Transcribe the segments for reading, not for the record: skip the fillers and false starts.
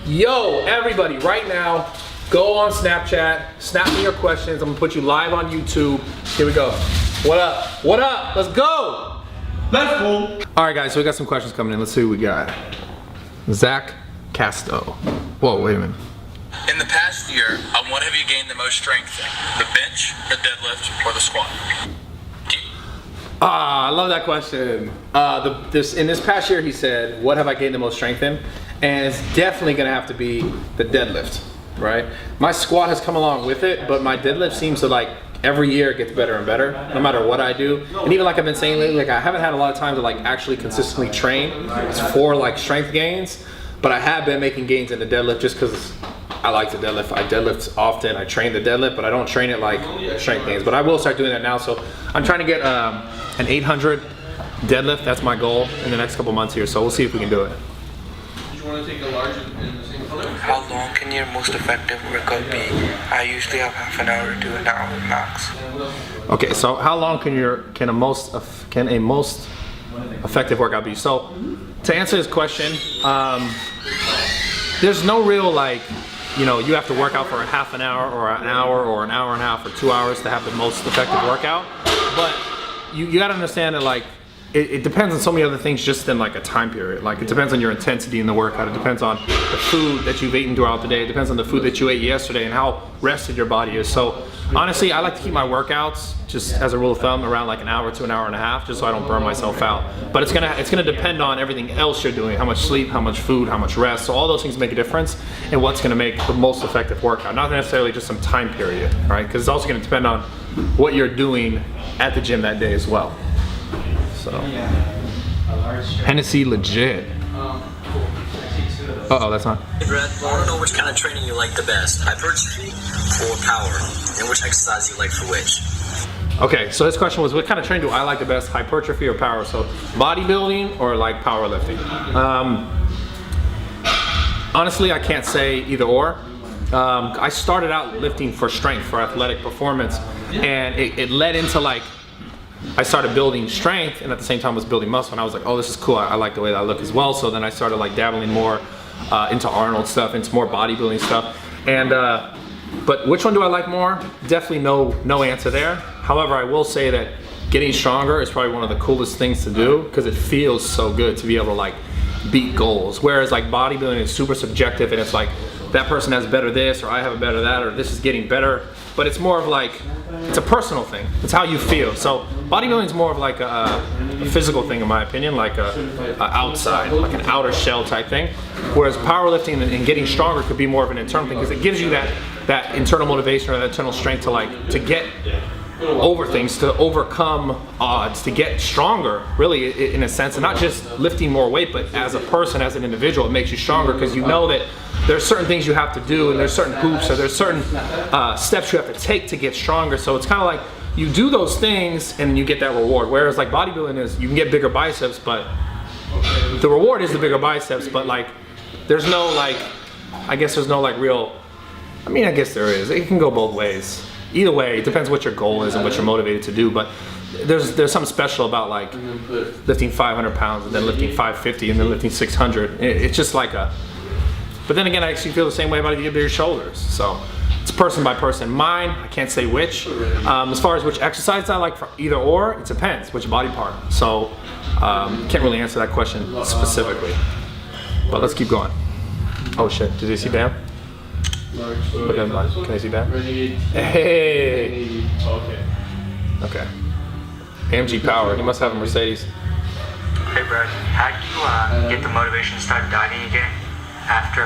Yo, everybody, right now, go on Snapchat, snap me your questions. I'm gonna put you live on YouTube. Here we go. What up? What up? Let's go. Let's go. All right, guys, so we got some questions coming in. Let's see what we got. Zach Casto. Whoa, wait a minute. In the past year, on what have you gained the most strength in? The bench, the deadlift, or the squat? I love that question. In this past year, he said, what have I gained the most strength in? And it's definitely gonna have to be the deadlift, right? My squat has come along with it, but my deadlift seems to like, every year it gets better and better, no matter what I do. And even like I've been saying lately, like I haven't had a lot of time to like actually consistently train for like strength gains, but I have been making gains in the deadlift just because I like to deadlift. I deadlift often, I train the deadlift, but I don't train it like strength gains. But I will start doing that now. So I'm trying to get an 800 deadlift. That's my goal in the next couple months here. So we'll see if we can do it. Do you want to take a large in the same color? How long can your most effective workout be? I usually have half an hour to an hour max. Okay, so how long can a most effective workout be? So to answer this question, there's no real like, you know, you have to work out for a half an hour or an hour or an hour and a half or 2 hours to have the most effective workout. But you gotta understand that like, it depends on so many other things just in like a time period. Like it depends on your intensity in the workout. It depends on the food that you've eaten throughout the day. It depends on the food that you ate yesterday and how rested your body is. So honestly, I like to keep my workouts just as a rule of thumb around like an hour to an hour and a half, just so I don't burn myself out. But it's gonna depend on everything else you're doing, how much sleep, how much food, how much rest. So all those things make a difference in what's gonna make the most effective workout. Not necessarily just some time period, right? Because it's also gonna depend on what you're doing at the gym that day as well. So, Hennessy legit. Uh-oh, that's not. Brett, I want to know which kind of training you like the best, hypertrophy or power, and which exercise you like for which. Okay, so his question was, what kind of training do I like the best, hypertrophy or power? So, bodybuilding or like powerlifting? Honestly, I can't say either or. I started out lifting for strength, for athletic performance, and it led into like, I started building strength and at the same time was building muscle, and I was like, oh, this is cool, I like the way that I look as well. So then I started like dabbling more into Arnold stuff, into more bodybuilding stuff. And but which one do I like more? Definitely no answer there. However, I will say that getting stronger is probably one of the coolest things to do because it feels so good to be able to like beat goals. Whereas like bodybuilding is super subjective and it's like that person has better this or I have a better that or this is getting better. But it's more of like, it's a personal thing. It's how you feel. So bodybuilding is more of like a physical thing in my opinion, like a outside, like an outer shell type thing. Whereas powerlifting and getting stronger could be more of an internal thing because it gives you that internal motivation or that internal strength to get over things, to overcome odds, to get stronger, really in a sense, and not just lifting more weight, but as a person, as an individual, it makes you stronger because you know that there's certain things you have to do and there's certain hoops or there's certain steps you have to take to get stronger. So it's kind of like you do those things and you get that reward. Whereas like bodybuilding is, you can get bigger biceps, but the reward is the bigger biceps, but like there's no like, I guess there's no like real, I mean, I guess there is. It can go both ways. Either way, it depends what your goal is and what you're motivated to do, but there's something special about like lifting 500 pounds and then lifting 550 and then lifting 600. It's just like a, but then again, I actually feel the same way about it, you get bigger shoulders. So it's person by person. Mine, I can't say which. As far as which exercise I like for either or, it depends which body part. So can't really answer that question specifically, but let's keep going. Oh shit, did you see Bam? Look at him, can I see Bam? Hey! Okay. AMG Power, he must have a Mercedes. Hey Brett, how do you get the motivation to start dieting again after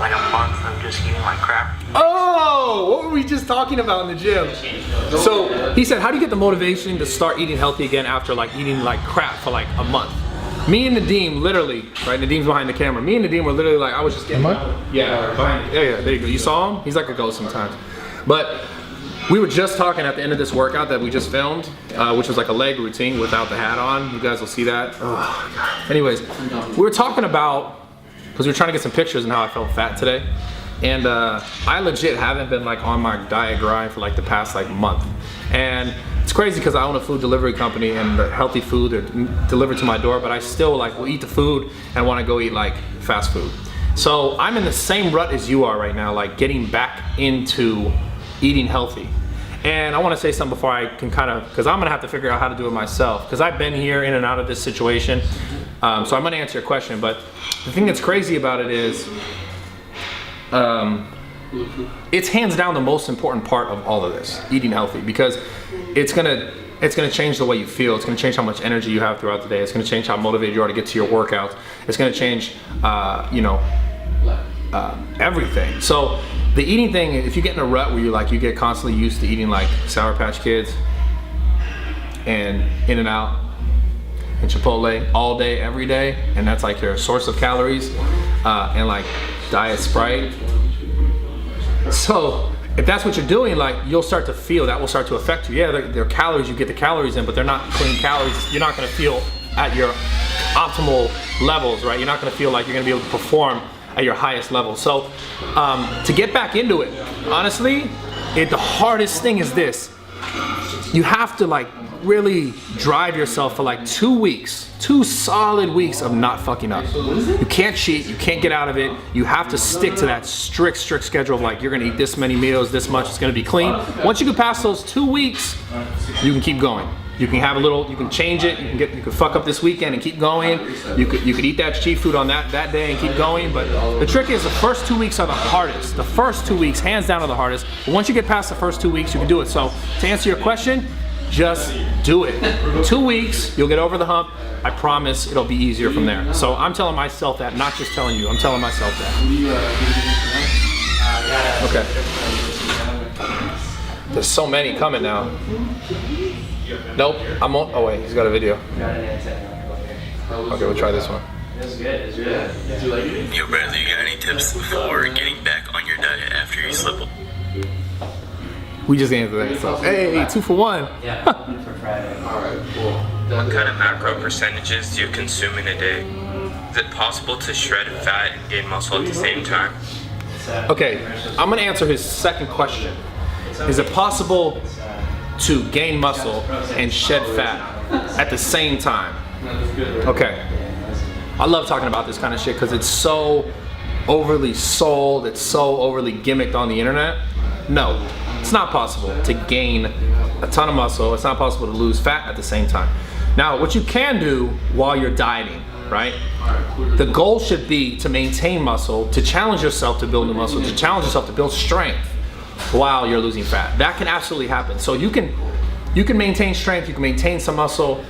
like a month of just eating like crap? Oh, what were we just talking about in the gym? So he said, how do you get the motivation to start eating healthy again after like eating like crap for like a month? Me and Nadeem, literally, right? Nadeem's behind the camera. Me and Nadeem were literally like, I was just getting, yeah, behind, yeah, there you go. You saw him? He's like a ghost sometimes. But we were just talking at the end of this workout that we just filmed, which was like a leg routine without the hat on. You guys will see that. Oh, God. Anyways, we were talking about, because we were trying to get some pictures and how I felt fat today. And I legit haven't been like on my diet grind for like the past like month. And it's crazy because I own a food delivery company and the healthy food are delivered to my door, but I still like will eat the food and want to go eat like fast food. So I'm in the same rut as you are right now, like getting back into eating healthy. And I want to say something before I can kind of, because I'm going to have to figure out how to do it myself, because I've been here in and out of this situation. So I'm going to answer your question, but the thing that's crazy about it is, it's hands down the most important part of all of this, eating healthy, because it's gonna change the way you feel. It's gonna change how much energy you have throughout the day. It's gonna change how motivated you are to get to your workouts. It's gonna change, everything. So the eating thing, if you get in a rut where you get constantly used to eating like Sour Patch Kids and In-N-Out and Chipotle all day, every day, and that's like your source of calories, and like Diet Sprite. So if that's what you're doing, like you'll start to feel that will start to affect you. Yeah, they're calories, you get the calories in, but they're not clean calories. You're not gonna feel at your optimal levels, right? You're not gonna feel like you're gonna be able to perform at your highest level. So to get back into it, honestly, the hardest thing is this. You have to like really drive yourself for like 2 weeks, 2 solid weeks of not fucking up. You can't cheat, you can't get out of it. You have to stick to that strict schedule of like, you're gonna eat this many meals, this much, it's gonna be clean. Once you get past those 2 weeks, you can keep going. You can have a little, you can change it, you can fuck up this weekend and keep going. You could eat that cheat food on that day and keep going. But the trick is the first 2 weeks are the hardest. The first 2 weeks, hands down, are the hardest. But once you get past the first 2 weeks, you can do it. So to answer your question, just do it. 2 weeks, you'll get over the hump. I promise it'll be easier from there. So I'm telling myself that, not just telling you, I'm telling myself that. Okay. There's so many coming now. Nope, I'm on, oh wait, he's got a video. Okay, we'll try this one. It's good, it's good. Yo, Bradley, you got any tips for getting back on your diet after you slip up? We just answered that. So, hey, 2 for 1. Yeah, for Friday. Alright, cool. What kind of macro percentages do you consume in a day? Is it possible to shred fat and gain muscle at the same time? Okay, I'm gonna answer his second question. Is it possible to gain muscle and shed fat at the same time? Okay. I love talking about this kind of shit because it's so overly sold, it's so overly gimmicked on the internet. No, it's not possible to gain a ton of muscle. It's not possible to lose fat at the same time. Now, what you can do while you're dieting, right? The goal should be to maintain muscle, to challenge yourself to build new muscle, to challenge yourself to build strength while you're losing fat. That can absolutely happen. So you can maintain strength, you can maintain some muscle.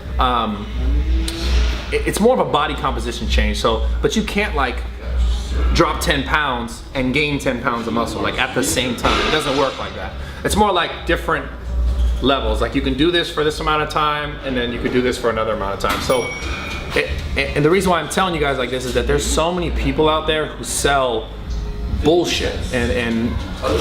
It's more of a body composition change. So, but you can't like drop 10 pounds and gain 10 pounds of muscle like at the same time. It doesn't work like that. It's more like different levels. Like you can do this for this amount of time and then you could do this for another amount of time. So, and the reason why I'm telling you guys like this is that there's so many people out there who sell bullshit and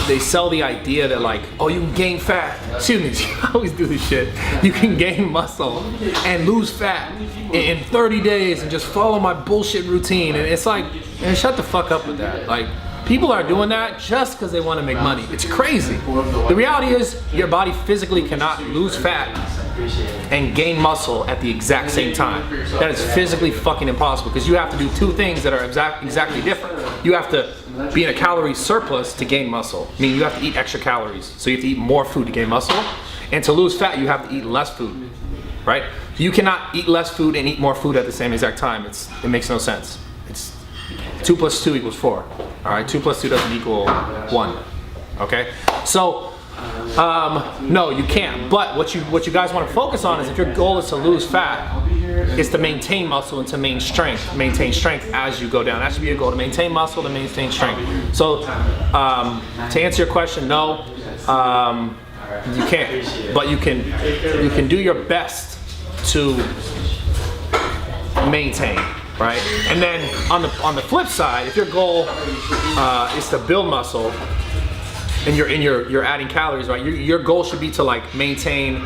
they sell the idea that like, oh, you can gain fat. Excuse me, I always do this shit. You can gain muscle and lose fat in 30 days and just follow my bullshit routine. And it's like, man, shut the fuck up with that. Like, people are doing that just because they want to make money. It's crazy. The reality is your body physically cannot lose fat and gain muscle at the exact same time. That is physically fucking impossible because you have to do 2 things that are exactly different. You have to be in a calorie surplus to gain muscle. Meaning you have to eat extra calories. So you have to eat more food to gain muscle. And to lose fat, you have to eat less food, right? You cannot eat less food and eat more food at the same exact time. It makes no sense. It's 2 + 2 = 4. All right, 2 + 2 doesn't equal 1. Okay, so no, you can't. But what you guys want to focus on is if your goal is to lose fat, is to maintain muscle and to maintain strength as you go down. That should be your goal, to maintain muscle, to maintain strength. So to answer your question, no, you can't. But you can do your best to maintain. Right, and then on the flip side, if your goal is to build muscle, and you're adding calories, right? Your goal should be to like maintain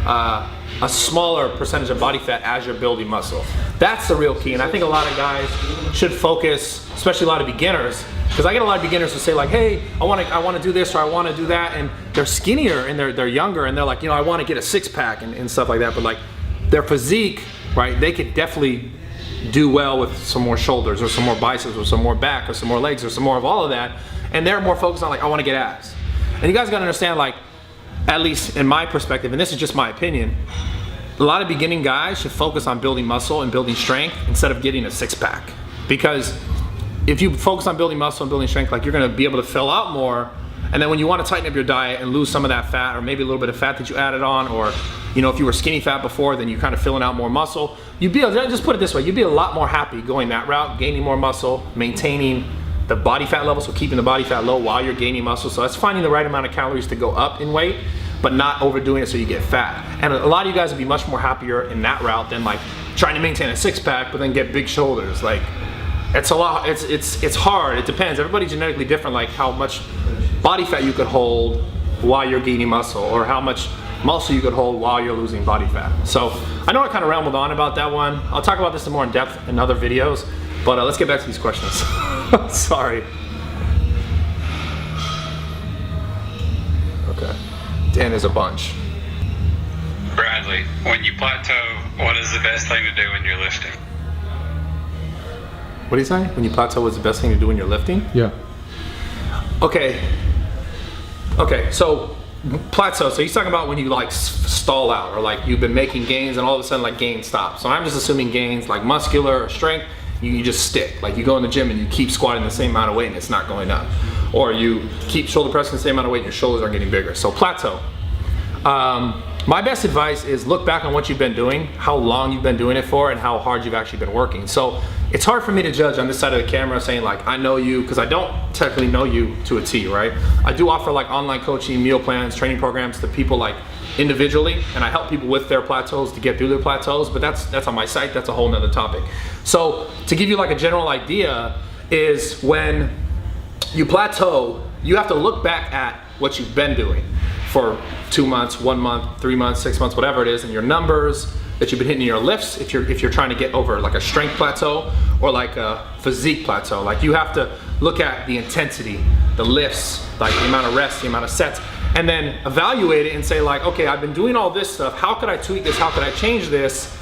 a smaller percentage of body fat as you're building muscle. That's the real key, and I think a lot of guys should focus, especially a lot of beginners, because I get a lot of beginners who say like, hey, I want to do this or I want to do that, and they're skinnier and they're younger and they're like, you know, I want to get a 6-pack and stuff like that, but like their physique, right? They could definitely do well with some more shoulders or some more biceps or some more back or some more legs or some more of all of that, and they're more focused on like, I want to get abs. And you guys got to understand, like, at least in my perspective, and this is just my opinion, a lot of beginning guys should focus on building muscle and building strength instead of getting a six-pack. Because if you focus on building muscle and building strength, like, you're going to be able to fill out more, and then when you want to tighten up your diet and lose some of that fat, or maybe a little bit of fat that you added on, or, you know, if you were skinny fat before, then you're kind of filling out more muscle, you'd be able to, just put it this way, you'd be a lot more happy going that route, gaining more muscle, maintaining the body fat level, so keeping the body fat low while you're gaining muscle. So that's finding the right amount of calories to go up in weight, but not overdoing it so you get fat. And a lot of you guys would be much more happier in that route than like trying to maintain a six-pack but then get big shoulders. Like, it's a lot, it's hard, it depends. Everybody's genetically different, like how much body fat you could hold while you're gaining muscle, or how much muscle you could hold while you're losing body fat. So I know I kind of rambled on about that one. I'll talk about this in more in depth in other videos, but let's get back to these questions. Sorry. Okay. Dan is a bunch. Bradley, when you plateau, what is the best thing to do when you're lifting? What do you say? When you plateau, what's the best thing to do when you're lifting? Yeah. Okay, so plateau, so he's talking about when you like stall out, or like you've been making gains and all of a sudden like gains stop. So I'm just assuming gains like muscular or strength, you just stick. Like you go in the gym and you keep squatting the same amount of weight and it's not going up. Or you keep shoulder pressing the same amount of weight and your shoulders are getting bigger. So plateau. My best advice is look back on what you've been doing, how long you've been doing it for, and how hard you've actually been working. So it's hard for me to judge on this side of the camera saying like, I know you, because I don't technically know you to a T, right? I do offer like online coaching, meal plans, training programs to people like individually, and I help people with their plateaus to get through their plateaus, but that's on my site, that's a whole nother topic. So to give you like a general idea is when you plateau, you have to look back at what you've been doing for 2 months, 1 month, 3 months, 6 months, whatever it is, and your numbers that you've been hitting in your lifts, if you're trying to get over like a strength plateau or like a physique plateau. Like you have to look at the intensity, the lifts, like the amount of reps, the amount of sets, and then evaluate it and say like, okay, I've been doing all this stuff, how could I tweak this, how could I change this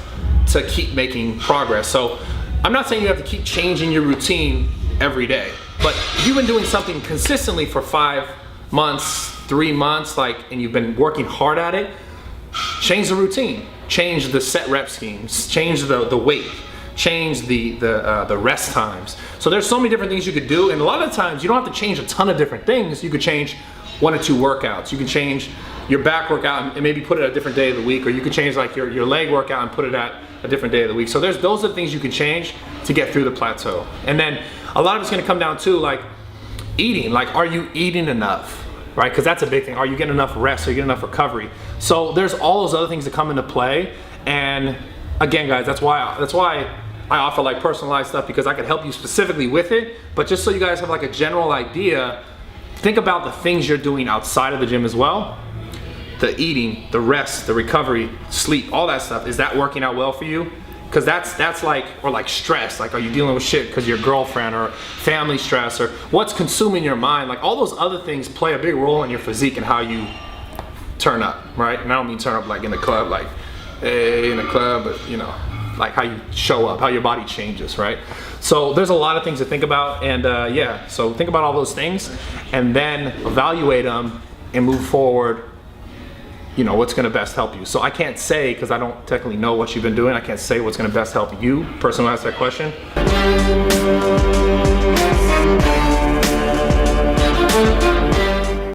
to keep making progress? So I'm not saying you have to keep changing your routine every day, but if you've been doing something consistently for 5 months, 3 months, like, and you've been working hard at it, change the routine, change the set rep schemes, change the weight, change the rest times. So there's so many different things you could do, and a lot of times you don't have to change a ton of different things. You could change 1 or 2 workouts. You can change your back workout and maybe put it at a different day of the week, or you could change like your leg workout and put it at a different day of the week. So those are the things you can change to get through the plateau. And then a lot of it's gonna come down to like eating. Like, are you eating enough? Right, because that's a big thing. Are you getting enough rest? Are you getting enough recovery? So there's all those other things that come into play. And again, guys, that's why I offer like personalized stuff, because I can help you specifically with it. But just so you guys have like a general idea, think about the things you're doing outside of the gym as well. The eating, the rest, the recovery, sleep, all that stuff. Is that working out well for you? Because that's like, or like stress, like are you dealing with shit because your girlfriend, or family stress, or what's consuming your mind? Like all those other things play a big role in your physique and how you turn up, right? And I don't mean turn up like in the club, like hey, in the club, but you know, like how you show up, how your body changes, right? So there's a lot of things to think about, and yeah, so think about all those things and then evaluate them and move forward. You know, what's gonna best help you. So I can't say, because I don't technically know what you've been doing, I can't say what's gonna best help you. Person who asked that question.